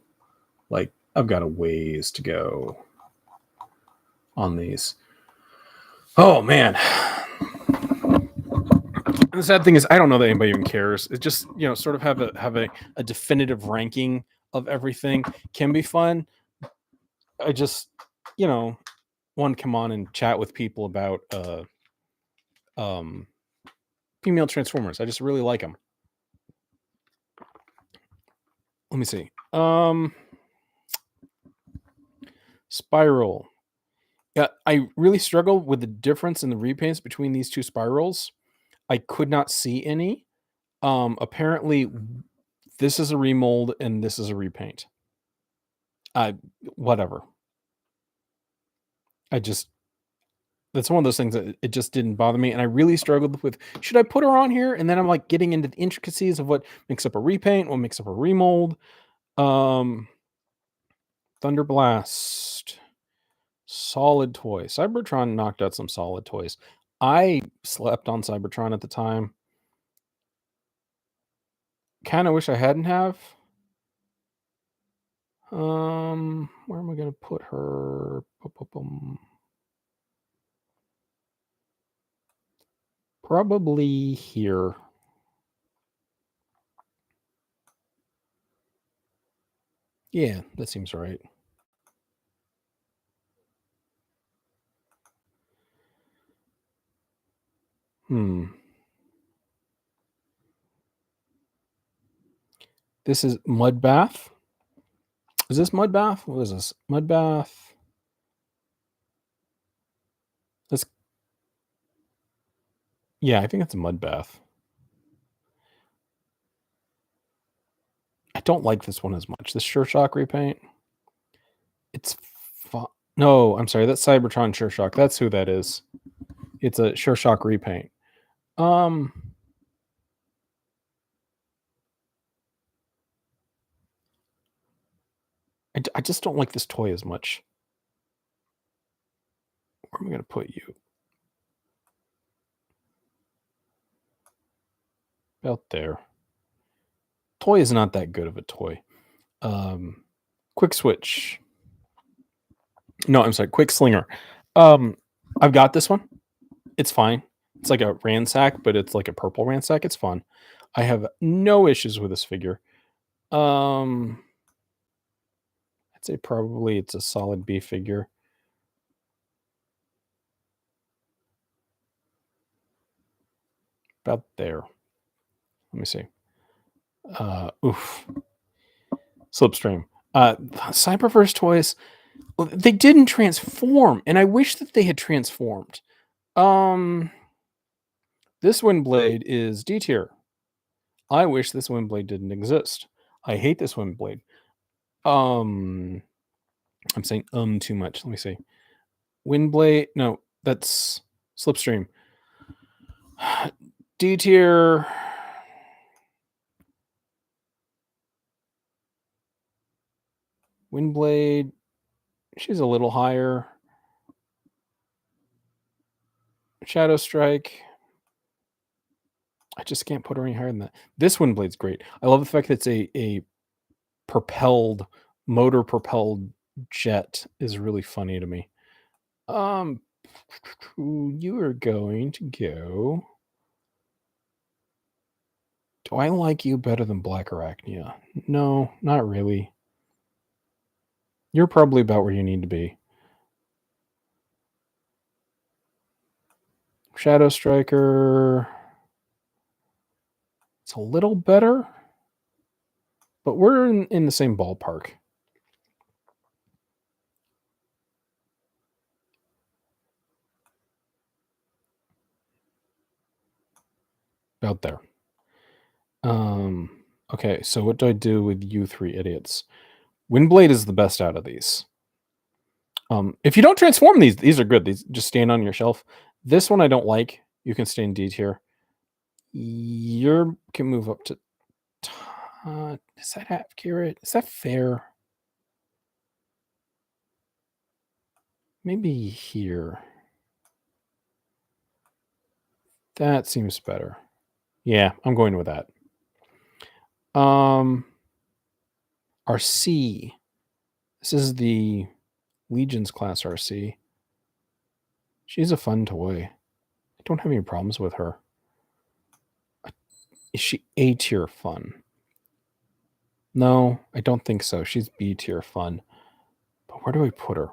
[SPEAKER 1] like, I've got a ways to go on these. Oh, man. And the sad thing is, I don't know that anybody even cares. It just, sort of have a definitive ranking of everything can be fun. I just, want to come on and chat with people about female Transformers. I just really like them. Let me see. Spiral. Yeah, I really struggle with the difference in the repaints between these two spirals. I could not see any. Apparently, this is a remold and this is a repaint. Whatever. That's one of those things that it just didn't bother me. And I really struggled with, should I put her on here? And then I'm like getting into the intricacies of what makes up a repaint, what makes up a remold. Thunder Blast. Solid toy. Cybertron knocked out some solid toys. I slept on Cybertron at the time. Kind of wish I hadn't have. Where am I going to put her? Probably here. Yeah, that seems right. This is Mud Bath. Is this Mud Bath? What is this? Mud Bath. Yeah, I think it's a Mud Bath. I don't like this one as much. This Sure Shock repaint. It's no, I'm sorry. That's Cybertron Sure Shock. That's who that is. It's a Sure Shock repaint. I just don't like this toy as much. Where am I going to put you? About there. Toy is not that good of a toy. Quick Switch. No, I'm sorry. Quick Slinger. I've got this one. It's fine. It's like a ransack, but it's like a purple ransack. It's fun. I have no issues with this figure. I'd say probably it's a solid B figure. About there. Let me see. Oof. Slipstream. Cyberverse toys, they didn't transform, and I wish that they had transformed. This Windblade is D tier. I wish this Windblade didn't exist. I hate this Windblade. I'm saying too much. Let me see. Windblade. No, that's Slipstream. D tier. Windblade. She's a little higher. Shadow Strike. I just can't put her any higher than that. This Windblade's great. I love the fact that it's a propelled, motor propelled jet is really funny to me. You are going to go. Do I like you better than Black Arachnia? No, not really. You're probably about where you need to be. Shadow Striker. It's a little better, but we're in the same ballpark. About there. Okay, so what do I do with you three idiots? Windblade is the best out of these. If you don't transform these are good. These just stand on your shelf. This one I don't like. You can stay in D tier. You can move up to. Is that accurate? Is that fair? Maybe here. That seems better. Yeah, I'm going with that. RC. This is the Legions class RC. She's a fun toy. I don't have any problems with her. Is she A tier fun? No, I don't think so. She's B tier fun. But where do I put her?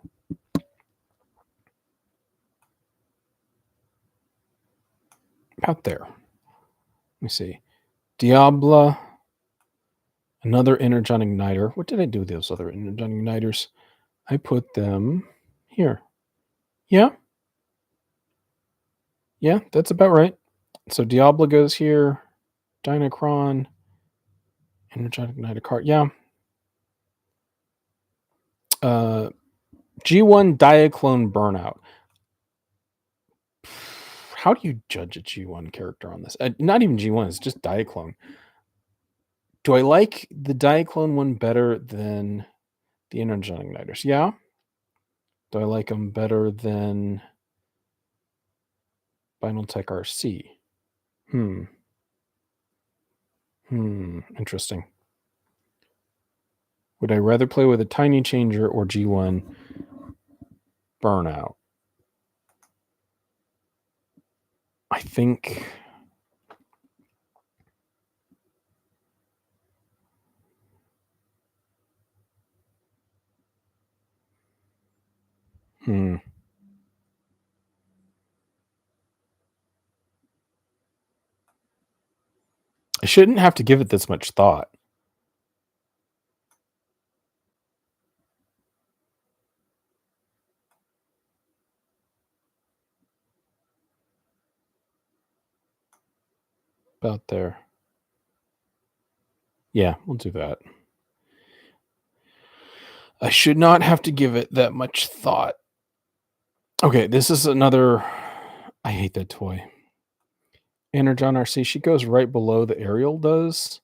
[SPEAKER 1] About there. Let me see. Diabla. Another Energon Igniter. What did I do with those other Energon Igniters? I put them here. Yeah. Yeah, that's about right. So Diablo goes here. Dinocron. Energon Igniter card. Yeah. G1 Diaclone Burnout. How do you judge a G1 character on this? Not even G1, it's just Diaclone. Do I like the Diaclone one better than the Energon Igniters? Yeah. Do I like them better than Final Tech RC? Interesting. Would I rather play with a Tiny Changer or G1 Burnout? I think. I shouldn't have to give it this much thought. About there. Yeah, we'll do that. I should not have to give it that much thought. Okay, this is another. I hate that toy. Energon RC. She goes right below the Ariel does.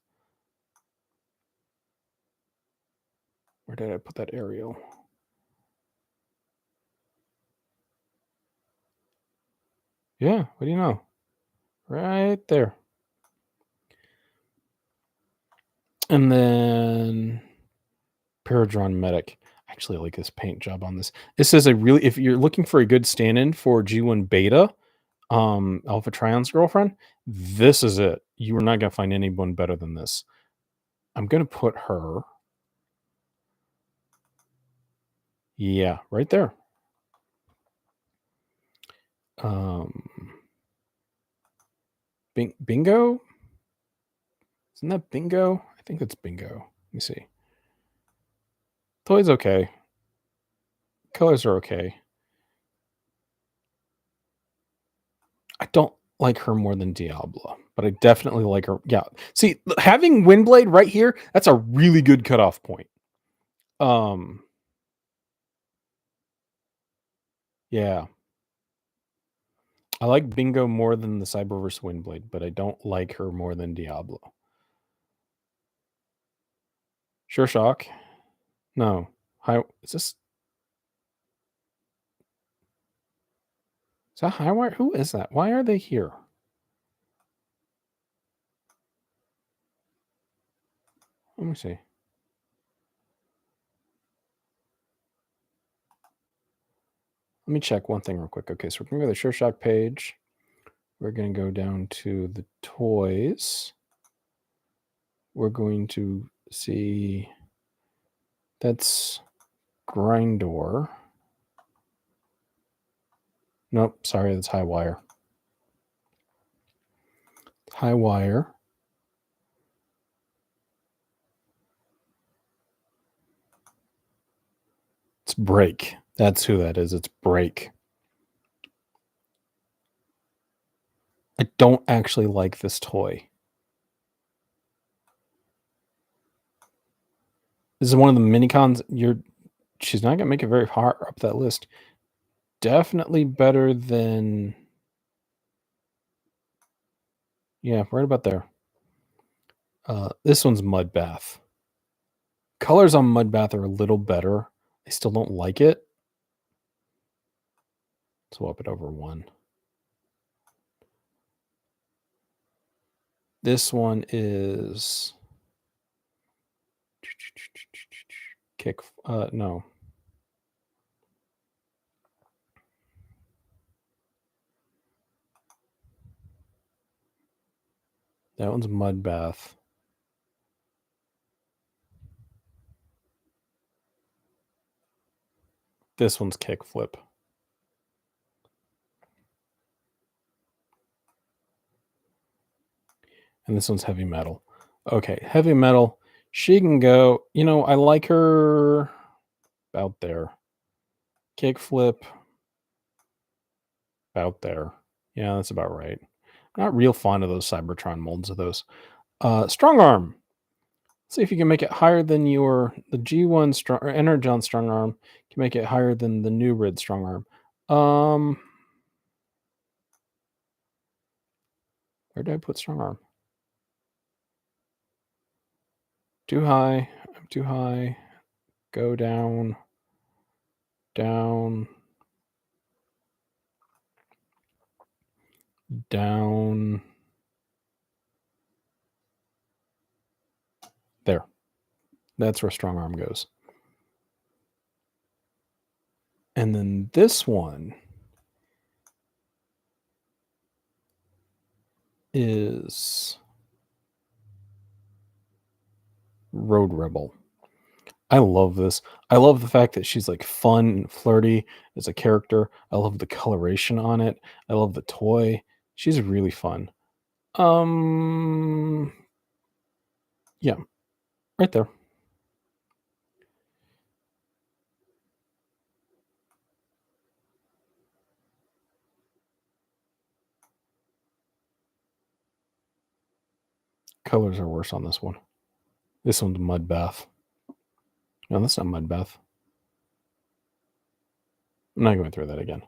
[SPEAKER 1] Where did I put that Ariel? Yeah, what do you know? Right there. And then Paradron Medic. I actually like this paint job on this. This is a really, if you're looking for a good stand-in for G1 Beta, Alpha Trion's girlfriend, this is it. You are not going to find anyone better than this. I'm going to put her. Yeah, right there. Bingo? Isn't that Bingo? I think it's Bingo. Let me see. Toy's okay. Colors are okay. I don't like her more than Diablo, but I definitely like her. Yeah. See, having Windblade right here, that's a really good cutoff point. Yeah. I like Bingo more than the Cyberverse Windblade, but I don't like her more than Diablo. Sure Shock? No. Hi, is that Highwire? Who is that? Why are they here? Let me see. Let me check one thing real quick. Okay, so we're going to go to the Sure Shock page. We're going to go down to the toys. We're going to see that's Grindor. Nope, sorry, that's Highwire. Highwire. It's Break. That's who that is. It's Break. I don't actually like this toy. This is one of the minicons. She's not gonna make it very far up that list. Definitely better than, yeah, right about there. This one's Mud Bath. Colors on Mud Bath are a little better. I still don't like it. Swap it over one. This one is Kick. No. That one's Mud Bath. This one's Kickflip. And this one's Heavy Metal. Okay, Heavy Metal. She can go. I like her about there. Kickflip. About there. Yeah, that's about right. Not real fond of those Cybertron molds of those. Strong Arm. See if you can make it higher than the G1 strong or Energon Strong Arm. Can make it higher than the new Red Strong Arm. Where did I put Strong Arm? Too high. I'm too high. Go down. Down. Down. There. That's where Strong Arm goes. And then this one is Road Rebel. I love this. I love the fact that she's like fun and flirty as a character. I love the coloration on it. I love the toy. She's really fun. Yeah, right there. Colors are worse on this one. This one's Mud Bath. No, that's not Mud Bath. I'm not going through that again.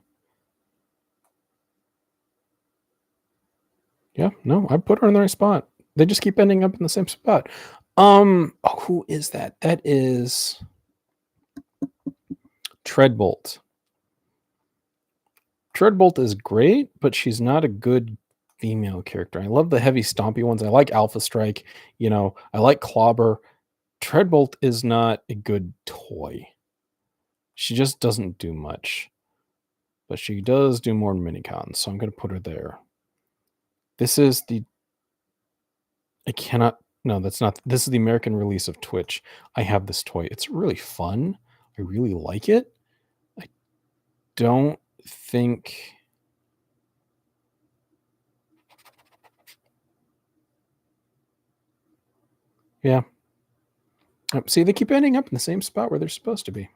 [SPEAKER 1] Yeah, no, I put her in the right spot. They just keep ending up in the same spot. Who is that? That is Treadbolt. Treadbolt is great, but she's not a good female character. I love the heavy stompy ones. I like Alpha Strike. I like Clobber. Treadbolt is not a good toy. She just doesn't do much. But she does do more minicons, so I'm going to put her there. This is the... I cannot... No, that's not... This is the American release of Twitch. I have this toy. It's really fun. I really like it. I don't think... Yeah. Oh, see, they keep ending up in the same spot where they're supposed to be.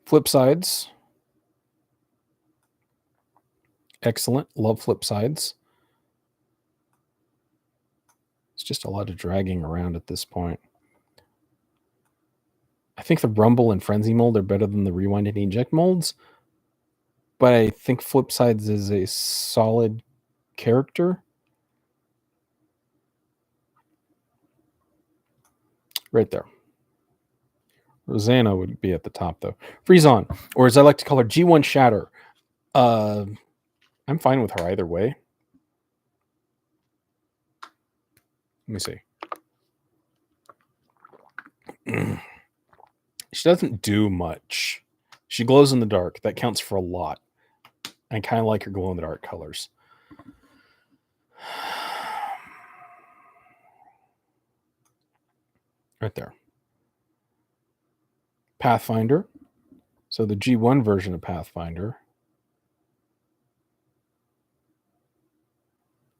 [SPEAKER 1] Flip sides. Excellent. Love flip sides. It's just a lot of dragging around at this point. I think the Rumble and Frenzy mold are better than the Rewind and Eject molds, but I think flip sides is a solid character. Right there. Rosanna would be at the top, though. Freeze on, or as I like to call her, G1 Shatter. I'm fine with her either way. Let me see. She doesn't do much. She glows in the dark. That counts for a lot. I kind of like her glow in the dark colors. Right there. Pathfinder. So the G1 version of Pathfinder.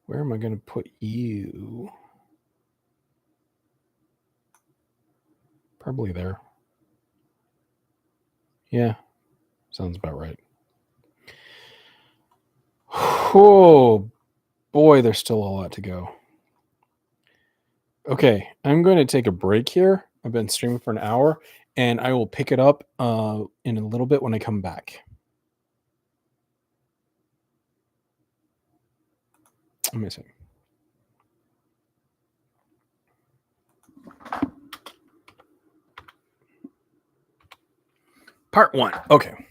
[SPEAKER 1] Where am I going to put you? Probably there. Yeah, sounds about right. Oh, boy, there's still a lot to go. Okay, I'm going to take a break here. I've been streaming for an hour, and I will pick it up in a little bit when I come back. Let me see. Part 1. Okay.